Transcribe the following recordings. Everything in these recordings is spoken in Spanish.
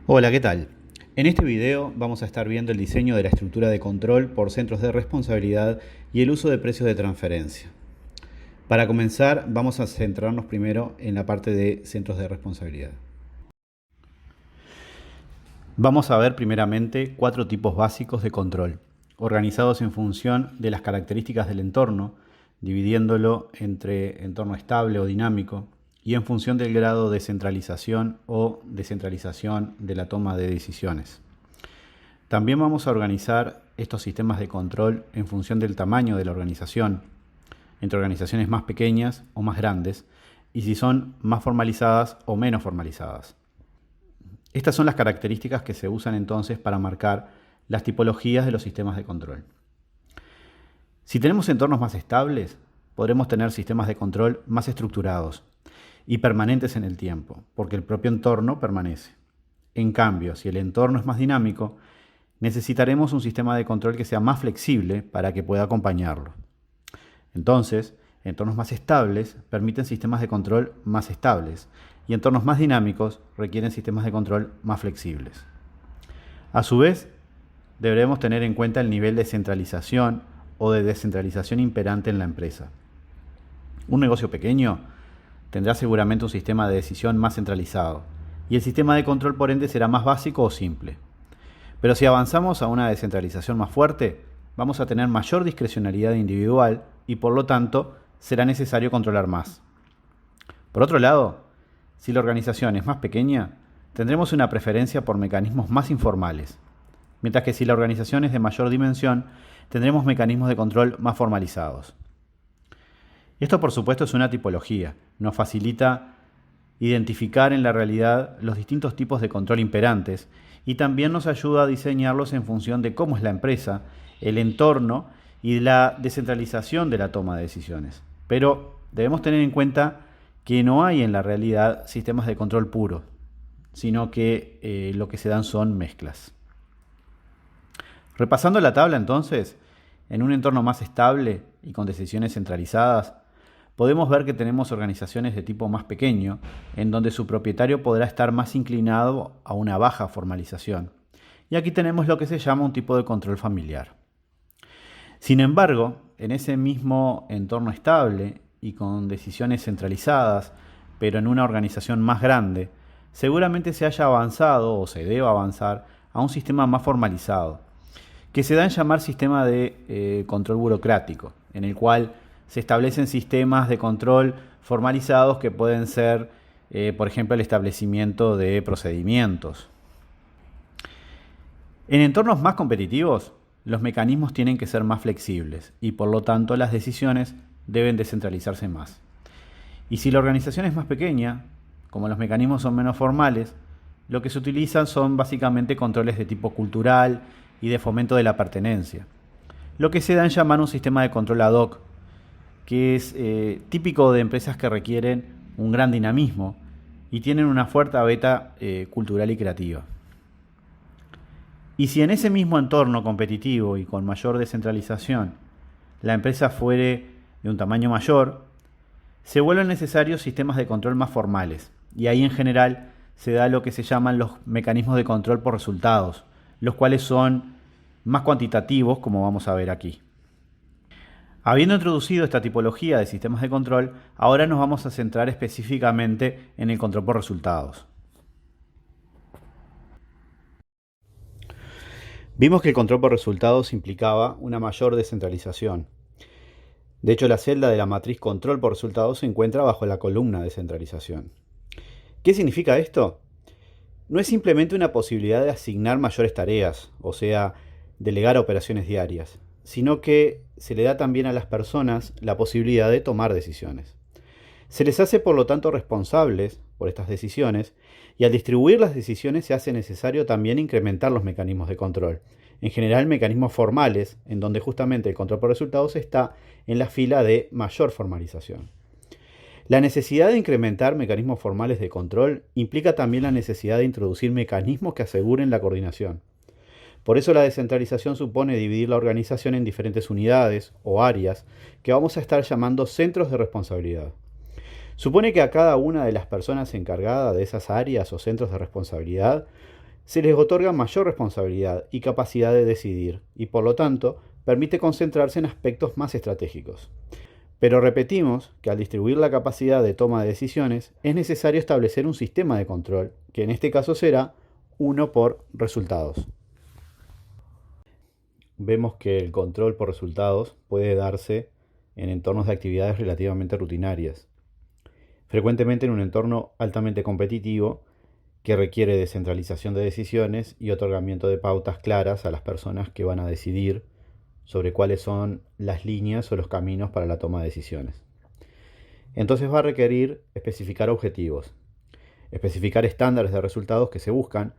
Hola, ¿qué tal? En este video vamos a estar viendo el diseño de la estructura de control por centros de responsabilidad y el uso de precios de transferencia. Para comenzar, vamos a centrarnos primero en la parte de centros de responsabilidad. Vamos a ver primeramente 4 tipos básicos de control, organizados en función de las características del entorno, dividiéndolo entre entorno estable o dinámico, y en función del grado de centralización o descentralización de la toma de decisiones. También vamos a organizar estos sistemas de control en función del tamaño de la organización, entre organizaciones más pequeñas o más grandes, y si son más formalizadas o menos formalizadas. Estas son las características que se usan entonces para marcar las tipologías de los sistemas de control. Si tenemos entornos más estables, podremos tener sistemas de control más estructurados y permanentes en el tiempo, porque el propio entorno permanece. En cambio, si el entorno es más dinámico, necesitaremos un sistema de control que sea más flexible para que pueda acompañarlo. Entonces, entornos más estables permiten sistemas de control más estables y entornos más dinámicos requieren sistemas de control más flexibles. A su vez, deberemos tener en cuenta el nivel de centralización o de descentralización imperante en la empresa. Un negocio pequeño tendrá seguramente un sistema de decisión más centralizado y el sistema de control por ende será más básico o simple. Pero si avanzamos a una descentralización más fuerte, vamos a tener mayor discrecionalidad individual y por lo tanto será necesario controlar más. Por otro lado, si la organización es más pequeña, tendremos una preferencia por mecanismos más informales, mientras que si la organización es de mayor dimensión, tendremos mecanismos de control más formalizados. Esto por supuesto es una tipología, nos facilita identificar en la realidad los distintos tipos de control imperantes y también nos ayuda a diseñarlos en función de cómo es la empresa, el entorno y la descentralización de la toma de decisiones. Pero debemos tener en cuenta que no hay en la realidad sistemas de control puros, sino que lo que se dan son mezclas. Repasando la tabla entonces, en un entorno más estable y con decisiones centralizadas, podemos ver que tenemos organizaciones de tipo más pequeño, en donde su propietario podrá estar más inclinado a una baja formalización. Y aquí tenemos lo que se llama un tipo de control familiar. Sin embargo, en ese mismo entorno estable y con decisiones centralizadas, pero en una organización más grande, seguramente se haya avanzado o se deba avanzar a un sistema más formalizado, que se da en llamar sistema de control burocrático, en el cual se establecen sistemas de control formalizados que pueden ser, por ejemplo, el establecimiento de procedimientos. En entornos más competitivos, los mecanismos tienen que ser más flexibles y por lo tanto las decisiones deben descentralizarse más. Y si la organización es más pequeña, como los mecanismos son menos formales, lo que se utilizan son básicamente controles de tipo cultural y de fomento de la pertenencia, lo que se da en llamar un sistema de control ad hoc, que es típico de empresas que requieren un gran dinamismo y tienen una fuerte beta cultural y creativa. Y si en ese mismo entorno competitivo y con mayor descentralización la empresa fuere de un tamaño mayor, se vuelven necesarios sistemas de control más formales y ahí en general se da lo que se llaman los mecanismos de control por resultados, los cuales son más cuantitativos como vamos a ver aquí. Habiendo introducido esta tipología de sistemas de control, ahora nos vamos a centrar específicamente en el control por resultados. Vimos que el control por resultados implicaba una mayor descentralización. De hecho, la celda de la matriz control por resultados se encuentra bajo la columna descentralización. ¿Qué significa esto? No es simplemente una posibilidad de asignar mayores tareas, o sea, delegar operaciones diarias, sino que se le da también a las personas la posibilidad de tomar decisiones. Se les hace por lo tanto responsables por estas decisiones y al distribuir las decisiones se hace necesario también incrementar los mecanismos de control. En general mecanismos formales, en donde justamente el control por resultados está en la fila de mayor formalización. La necesidad de incrementar mecanismos formales de control implica también la necesidad de introducir mecanismos que aseguren la coordinación. Por eso la descentralización supone dividir la organización en diferentes unidades o áreas que vamos a estar llamando centros de responsabilidad. Supone que a cada una de las personas encargadas de esas áreas o centros de responsabilidad se les otorga mayor responsabilidad y capacidad de decidir, y por lo tanto permite concentrarse en aspectos más estratégicos. Pero repetimos que al distribuir la capacidad de toma de decisiones es necesario establecer un sistema de control, que en este caso será uno por resultados. Vemos que el control por resultados puede darse en entornos de actividades relativamente rutinarias, frecuentemente en un entorno altamente competitivo que requiere descentralización de decisiones y otorgamiento de pautas claras a las personas que van a decidir sobre cuáles son las líneas o los caminos para la toma de decisiones. Entonces va a requerir especificar objetivos, especificar estándares de resultados que se buscan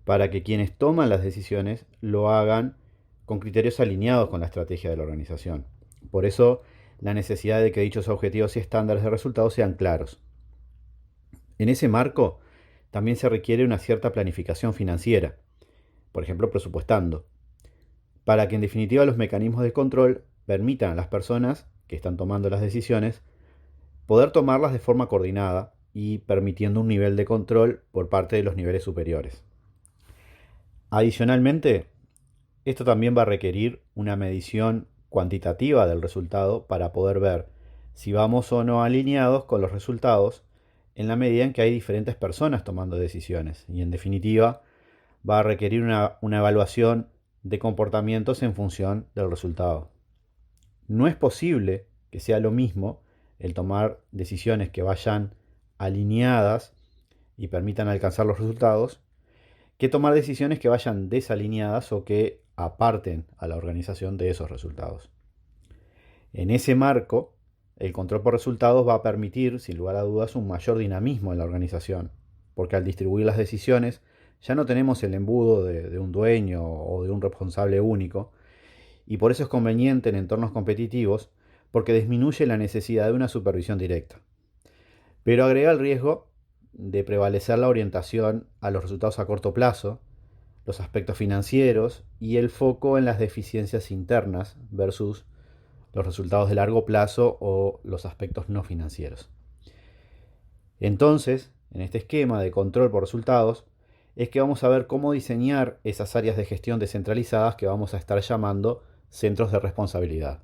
para que quienes toman las decisiones lo hagan con criterios alineados con la estrategia de la organización. Por eso, la necesidad de que dichos objetivos y estándares de resultados sean claros. En ese marco, también se requiere una cierta planificación financiera, por ejemplo, presupuestando, para que en definitiva los mecanismos de control permitan a las personas que están tomando las decisiones poder tomarlas de forma coordinada y permitiendo un nivel de control por parte de los niveles superiores. Adicionalmente, esto también va a requerir una medición cuantitativa del resultado para poder ver si vamos o no alineados con los resultados en la medida en que hay diferentes personas tomando decisiones. Y en definitiva, va a requerir una evaluación de comportamientos en función del resultado. No es posible que sea lo mismo el tomar decisiones que vayan alineadas y permitan alcanzar los resultados, que tomar decisiones que vayan desalineadas o que aparten a la organización de esos resultados. En ese marco, el control por resultados va a permitir, sin lugar a dudas, un mayor dinamismo en la organización, porque al distribuir las decisiones ya no tenemos el embudo de un dueño o de un responsable único, y por eso es conveniente en entornos competitivos, porque disminuye la necesidad de una supervisión directa. Pero agrega el riesgo de prevalecer la orientación a los resultados a corto plazo, los aspectos financieros y el foco en las deficiencias internas versus los resultados de largo plazo o los aspectos no financieros. Entonces, en este esquema de control por resultados, es que vamos a ver cómo diseñar esas áreas de gestión descentralizadas que vamos a estar llamando centros de responsabilidad.